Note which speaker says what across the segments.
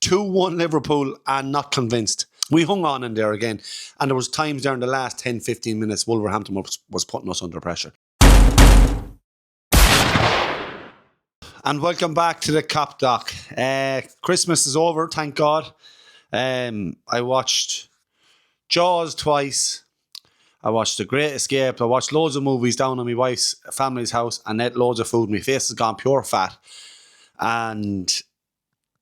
Speaker 1: 2-1 Liverpool and not convinced. We hung on in there again. And there was times there in the last 10, 15 minutes, Wolverhampton was putting us under pressure. And welcome back to the Cop Doc. Christmas is over, thank God. I watched Jaws twice. I watched The Great Escape. I watched loads of movies down at my wife's family's house and ate loads of food. My face has gone pure fat. And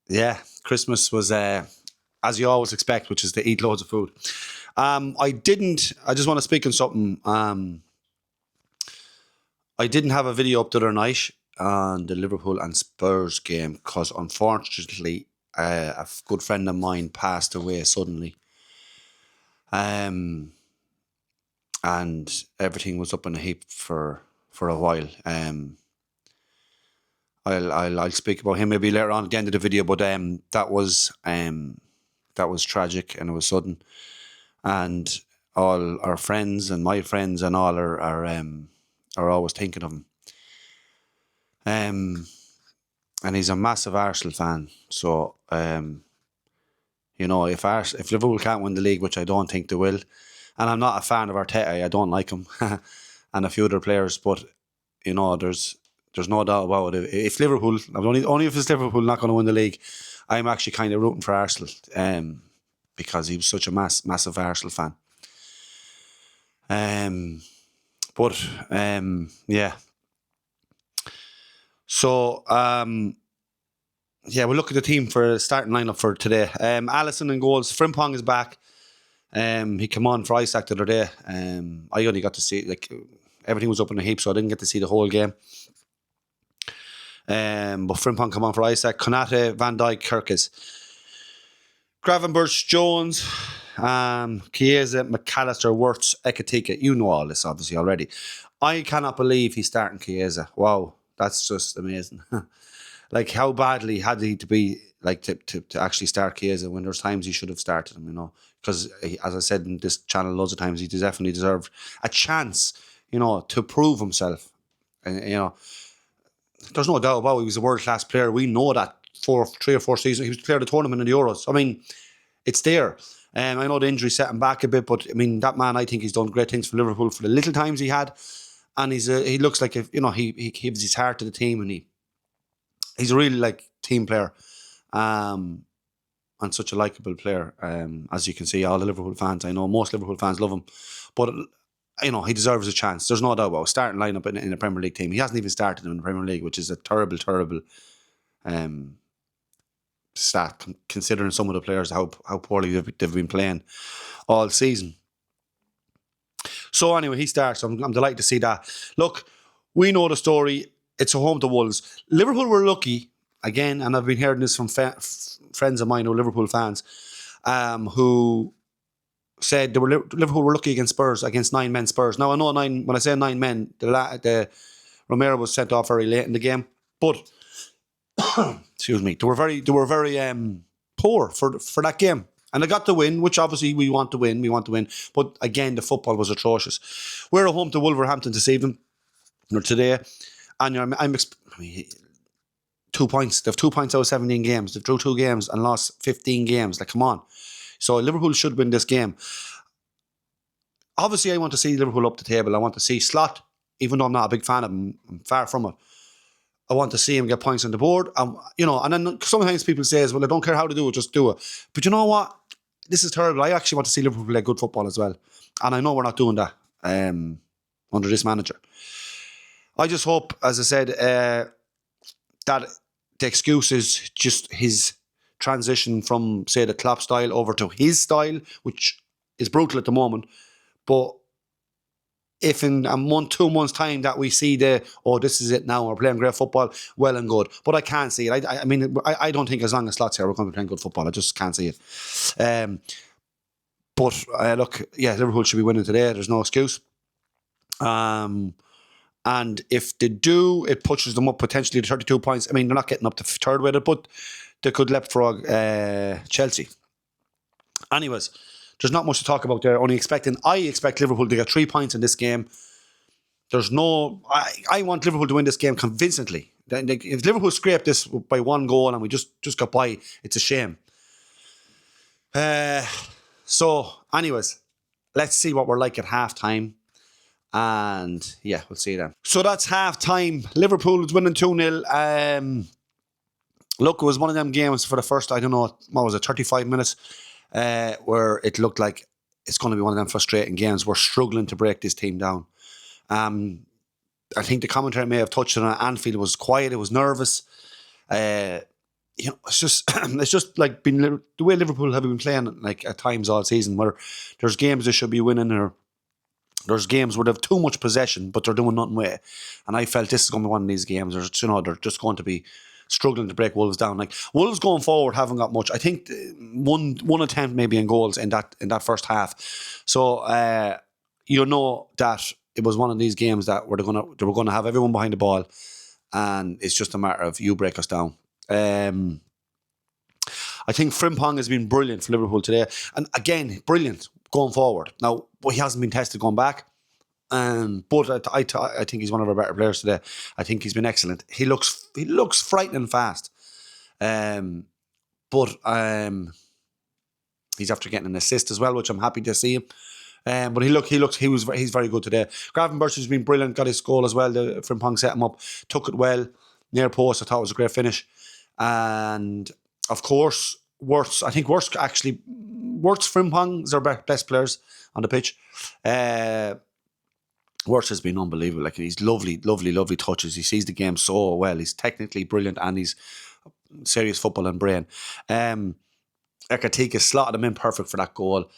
Speaker 1: yeah, Christmas was as you always expect, which is to eat loads of food. I just want to speak on something. I didn't have a video up the other night on the Liverpool and Spurs game because unfortunately a good friend of mine passed away suddenly. And everything was up in a heap for a while. I'll speak about him maybe later on at the end of the video, but that was tragic and it was sudden, and all our friends and my friends and all are always thinking of him. And he's a massive Arsenal fan, so you know, if Liverpool can't win the league, which I don't think they will, and I'm not a fan of Arteta, I don't like him, and a few other players, but you know, there's no doubt about it. If Liverpool, only if it's Liverpool not going to win the league, I'm actually kind of rooting for Arsenal, because he was such a massive Arsenal fan. Yeah. So, we'll look at the team for starting lineup for today. Alisson in goals. Frimpong is back. He came on for Isaac the other day. I only got to see, everything was up in a heap, so I didn't get to see the whole game. But Frimpong come on for Isaac. Konate, Van Dijk, Kirkes. Gravenberch, Jones, Chiesa, McAllister, Wirtz, Ekatika. You know all this obviously already. I cannot believe he's starting Chiesa. Wow, that's just amazing. Like, how badly had he to be to actually start Chiesa when there's times he should have started him, you know? Because as I said in this channel loads of times, he definitely deserved a chance, you know, to prove himself. And you know, there's no doubt about it. He was a world-class player. We know that 3 or 4 seasons. He was player of the tournament in the Euros. I mean, it's there. I know the injury set him back a bit, but I mean, that man, I think he's done great things for Liverpool for the little times he had. And he looks like, you know, he gives his heart to the team, and he's a really team player. And such a likeable player. As you can see, all the Liverpool fans, I know most Liverpool fans love him. But you know, he deserves a chance. There's no doubt about it. Starting lineup in a Premier League team. He hasn't even started in the Premier League, which is a terrible stat, considering some of the players, how poorly they've been playing all season. So anyway, he starts. I'm delighted to see that. Look, we know the story. It's a home to Wolves. Liverpool were lucky, again, and I've been hearing this from friends of mine who are Liverpool fans, who said Liverpool were lucky against Spurs, against 9-men Spurs. Now, I know when I say 9 men, the Romero was sent off very late in the game, but excuse me, they were very poor for that game. And they got the win, which obviously we want to win. But again, the football was atrocious. We're at home to Wolverhampton this evening, or today, and I'm 2 points. They've 2 points out of 17 games. They've drew 2 games and lost 15 games. Come on. So Liverpool should win this game. Obviously, I want to see Liverpool up the table. I want to see Slot, even though I'm not a big fan of him, I'm far from it. I want to see him get points on the board. You know, and then sometimes people say, well, I don't care how to do it, just do it. But you know what? This is terrible. I actually want to see Liverpool play good football as well. And I know we're not doing that under this manager. I just hope, as I said, that the excuse is just his transition from, say, the Klopp style over to his style, which is brutal at the moment. But if in a month, 2 months' time that we see this is it now, we're playing great football, well and good. But I can't see it. I mean, I don't think as long as Slot's here, we're going to be playing good football. I just can't see it. But look, yeah, Liverpool should be winning today. There's no excuse. And if they do, it pushes them up potentially to 32 points. I mean, they're not getting up to third with it, but they could leapfrog Chelsea. Anyways, there's not much to talk about there. I expect Liverpool to get 3 points in this game. There's no... I want Liverpool to win this game convincingly. If Liverpool scrape this by 1 goal and we just got by, it's a shame. Uh, so, anyways, let's see what we're like at halftime. And yeah, we'll see then. So that's half time. Liverpool was winning 2-0. Look, it was one of them games for the first, I don't know, what was it, 35 minutes, where it looked like it's going to be one of them frustrating games. We're struggling to break this team down. I think the commentary may have touched on it. Anfield was quiet, it was nervous. It's just it's just like been the way Liverpool have been playing like at times all season, where there's games they should be winning, or there's games where they have too much possession, but they're doing nothing with it. And I felt this is going to be one of these games. They're just going to be struggling to break Wolves down. Like Wolves going forward haven't got much. I think one attempt maybe in goals in that first half. So that it was one of these games that they were gonna have everyone behind the ball, and it's just a matter of you break us down. I think Frimpong has been brilliant for Liverpool today, and again brilliant going forward. Now, he hasn't been tested going back, but I think he's one of our better players today. I think he's been excellent. He looks frightening fast, but he's after getting an assist as well, which I'm happy to see him. But he's very good today. Gravenberch has been brilliant, got his goal as well. The Frimpong set him up, took it well, near post. I thought it was a great finish. And of course, Wirtz Frimpong is our best players on the pitch. Wirtz has been unbelievable. Like, he's lovely touches. He sees the game so well. He's technically brilliant, and he's serious football and brain. Ekatika slotted him in perfect for that goal.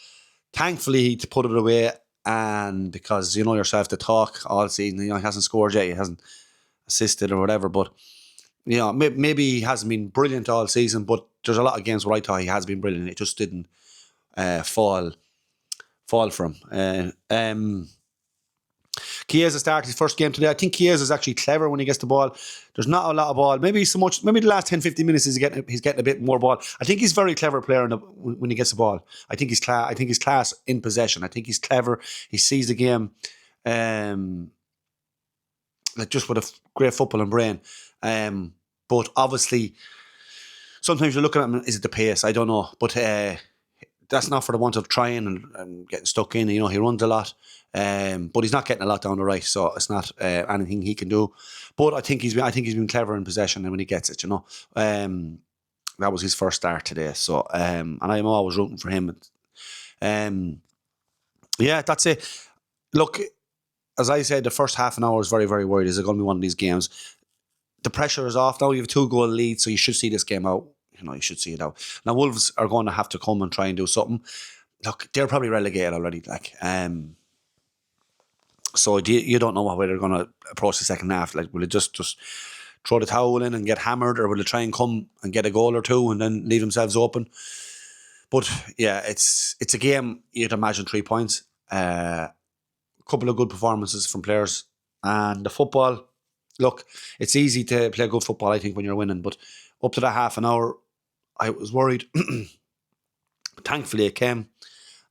Speaker 1: Thankfully, he put it away, and because you know yourself, to talk all season, he hasn't scored yet, he hasn't assisted or whatever, but maybe he hasn't been brilliant all season, but there's a lot of games where I thought he has been brilliant. It just didn't fall for him. Chiesa started his first game today. I think Chiesa is actually clever when he gets the ball. There's not a lot of ball. Maybe the last 10-15 minutes he's getting a bit more ball. I think he's a very clever player when he gets the ball. I think he's class in possession. I think he's clever. He sees the game like just with a great football and brain. But obviously, sometimes you're looking at him, is it the pace? I don't know. But that's not for the want of trying and getting stuck in. He runs a lot. But he's not getting a lot down the right, so it's not anything he can do. But I think he's been clever in possession, and when he gets it, that was his first start today. So and I'm always rooting for him. Yeah, that's it. Look, as I said, the first half an hour was very, very worried. Is it going to be one of these games? The pressure is off now. You have a 2-goal lead, so you should see this game out. You should see it out. Now, Wolves are going to have to come and try and do something. Look, they're probably relegated already. So you don't know way they're going to approach the second half. Like, will it just throw the towel in and get hammered, or will they try and come and get a goal or two and then leave themselves open? But yeah, it's a game you'd imagine 3 points. A couple of good performances from players, and the football. Look, it's easy to play good football, I think, when you're winning, but up to that half an hour, I was worried. Thankfully, it came,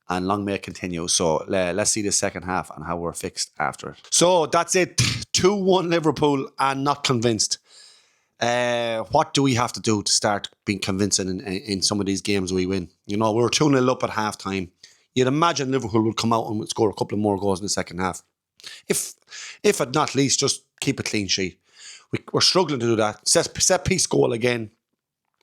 Speaker 1: and long may it continue. So let's see the second half and how we're fixed after it. So that's it. 2-1 Liverpool, and not convinced. What do we have to do to start being convincing in some of these games we win? We were 2-0 up at half time. You'd imagine Liverpool would come out and would score a couple of more goals in the second half. If at not least, just keep a clean sheet. We're struggling to do that. Set piece goal again.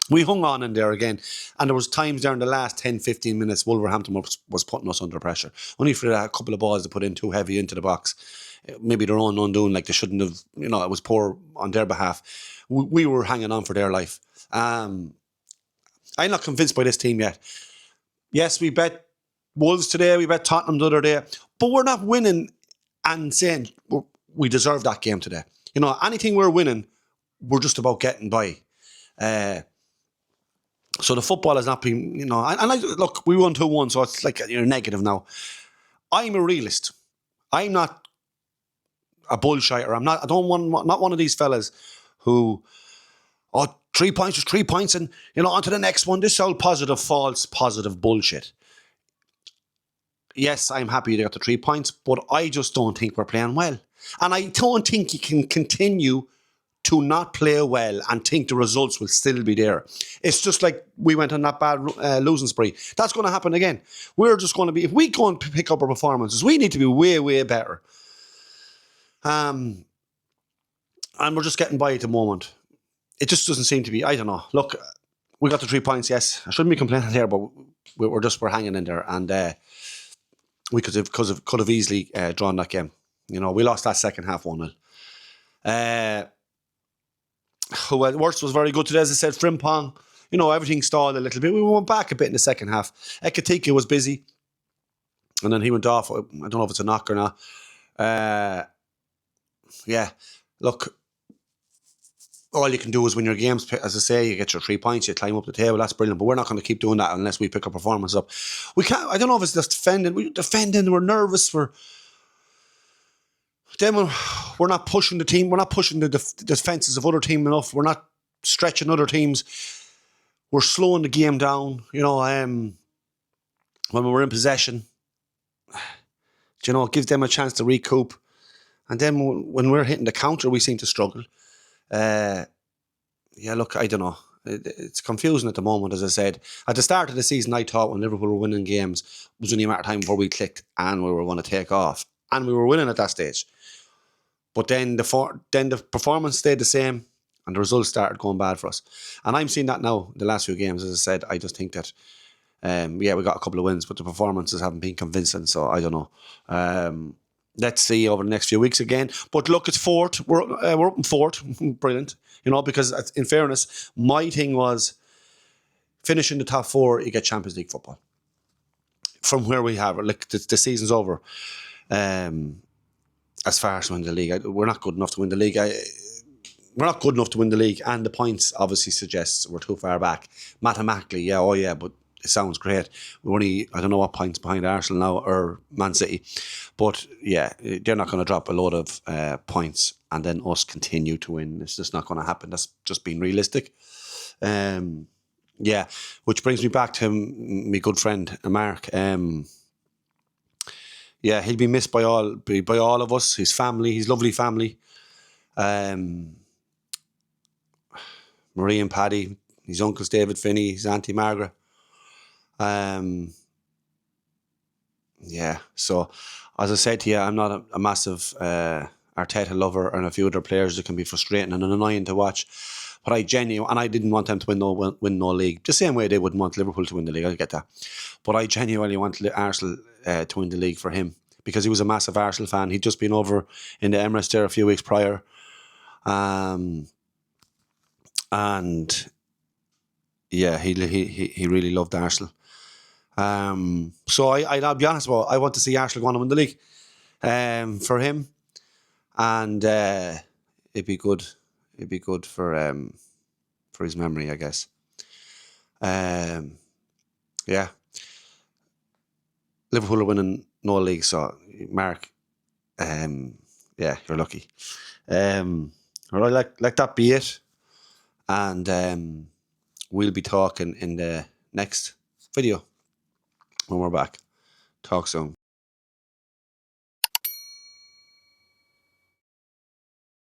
Speaker 1: We hung on in there again. And there was times there in the last 10-15 minutes Wolverhampton was putting us under pressure. Only for a couple of balls they put in too heavy into the box. Maybe their own undoing, like they shouldn't have, it was poor on their behalf. We were hanging on for their life. I'm not convinced by this team yet. Yes, we bet Wolves today, we bet Tottenham the other day, but we're not winning and saying we deserve that game today. Anything we're winning, we're just about getting by. So the football has not been, look, we won 2-1, so it's like you're negative now. I'm a realist. I'm not a bullshitter. I don't want, not one of these fellas who, 3 points is 3 points, and on to the next one. This is all positive, false, positive bullshit. Yes, I'm happy they got the 3 points, but I just don't think we're playing well. And I don't think you can continue to not play well and think the results will still be there. It's just like we went on that bad losing spree. That's going to happen again. We're just going to be, if we go and pick up our performances, we need to be way, way better. And we're just getting by at the moment. It just doesn't seem to be, I don't know. Look, we got the 3 points, yes. I shouldn't be complaining there, but we're hanging in there. And we could have easily drawn that game. You know, we lost that second half 1-0. Worst was very good today, as I said. Frimpong, you know, everything stalled a little bit. We went back a bit in the second half. Ekitike was busy, and then he went off. I don't know if it's a knock or not. Yeah, look, all you can do is win your games. As I say, you get your 3 points, you climb up the table. That's brilliant, but we're not going to keep doing that unless we pick our performance up. We can't. I don't know if it's just defending. We're defending. We're nervous. Then we're not pushing the team. We're not pushing the defences of other teams enough. We're not stretching other teams. We're slowing the game down. You know, when we're in possession, you know, it gives them a chance to recoup. And then when we're hitting the counter, we seem to struggle. Yeah, look, I don't know. It's confusing at the moment, as I said. At the start of the season, I thought when Liverpool were winning games, it was only a matter of time before we clicked and we were going to take off. And we were winning at that stage. But then the performance stayed the same and the results started going bad for us. And I'm seeing that now, the last few games. As I said, I just think that, we got a couple of wins, but the performances haven't been convincing. So I don't know. Let's see over the next few weeks again. But look, it's fourth. We're up in fourth. Brilliant. You know, because in fairness, my thing was finishing the top 4, you get Champions League football. From where we have it, like the season's over. As far as winning the league, we're not good enough to win the league. We're not good enough to win the league, and the points obviously suggests we're too far back. Mathematically, yeah, but it sounds great. We're only, I don't know what points behind Arsenal now, or Man City. But yeah, they're not going to drop a load of points and then us continue to win. It's just not going to happen. That's just being realistic. Yeah, which brings me back to my good friend, Mark. Yeah, he'll be missed by all of us, his family, his lovely family. Marie and Paddy, his uncles David Finney, his auntie Margaret. Yeah, so as I said to you, I'm not a massive Arteta lover, and a few other players that can be frustrating and annoying to watch. But I didn't want them to win no league. The same way they wouldn't want Liverpool to win the league, I get that. But I genuinely want Arsenal to win the league for him, because he was a massive Arsenal fan. He'd just been over in the Emirates there a few weeks prior. And yeah, he really loved Arsenal. So I'll be honest about it, I want to see Arsenal go on and win the league for him. And it'd be good. It'd be good for his memory, I guess. Yeah. Liverpool are winning no league, so Mark, yeah, you're lucky. Like that be it. And we'll be talking in the next video when we're back. Talk soon.